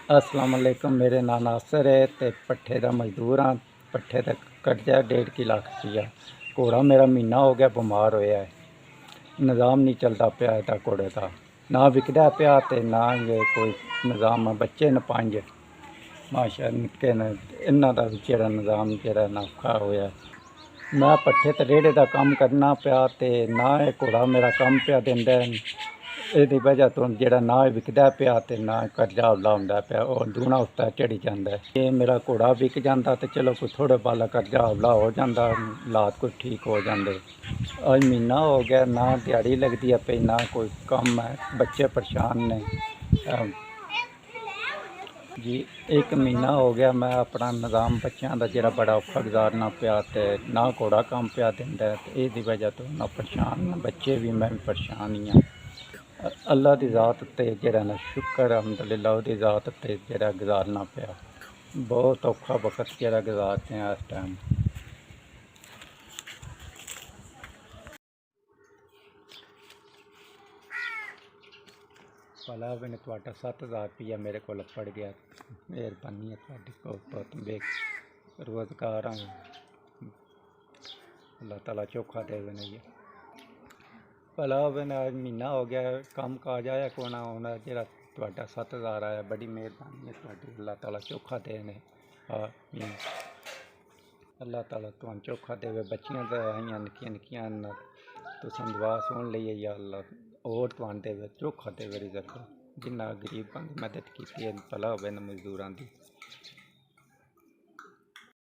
अस्सलाम वालेकुम। मेरे नाम नासिर है ते पट्ठे का मजदूर हाँ। पट्ठे का कर्जा 1.5 लाख रुपया। घोड़ा मेरा महीना हो गया बीमार होया है। निज़ाम नहीं चलता पाया इहदा घोड़े का, ना विकदा पाया ते ना ये कोई निज़ाम है। बच्चे न 5 माशा निक्के न, इन्हां दा भी जेहड़ा निज़ाम जेहड़ा औखा होया। मैं पट्ठे ते रेड़े का काम करना पाया ते ना ये घोड़ा मेरा कम पाया दिंदा। ਇਹਦੀ वजह तो ਜਿਹੜਾ ना विकदा पिया ते ना कर्जा हौला हुंदा पिया, और दूना उत्ते चढ़ी जांदा है। ये मेरा घोड़ा विक जांदा ते चलो कोई थोड़ा बाला कर्जा हौला हो जांदा, हालात कोई ठीक हो जांदे। अज महीना हो गया, ना दिहाड़ी लगदी है पई, ना कोई कम है, बच्चे परेशान ने जी। 1 महीना हो गया मैं अपना निज़ाम बच्चों का जोड़ा बड़ा औखा गुजारना पिया ते ना घोड़ा कम पिया दिंदा ते इसदी वजह तो ना परेशान, बच्चे भी मैं भी परेशान ही हाँ। अल्लाह की ज़ात ते जेहड़ा ना शुक्र अल्हम्दुलिल्लाह उसदी ज़ात ते जेहड़ा गुजारना पिया। बहुत औखा वक्त जेहड़ा गुजारते हैं इस टाइम। भला मैंने तुहाडा 7000 रुपया मेरे को पड़ गया, मेहरबानी है तुहाडी बहुत बेरोज़गार हाँ। अल्लाह ताला चोखा देवे ने। ये भला मैंने आज महीना हो गया काम काज आया को ना होना, जेड़ा तुहाडा 7000 आया, बड़ी मेहरबानी है तुहाडी। अल्लाह ताला चोखा देने। आमीन। अल्लाह ताला तुहानू चोखा देवे। बच्चियां तो आइयां निक्कियां निक्कियां न, तुसां दुआ सुन लईए या अल्लाह और तुहानू देवे, चोखा देवे रिज़्क। जिन्ना गरीबां दी मदद कीती है भला होवे न मजदूरां दी।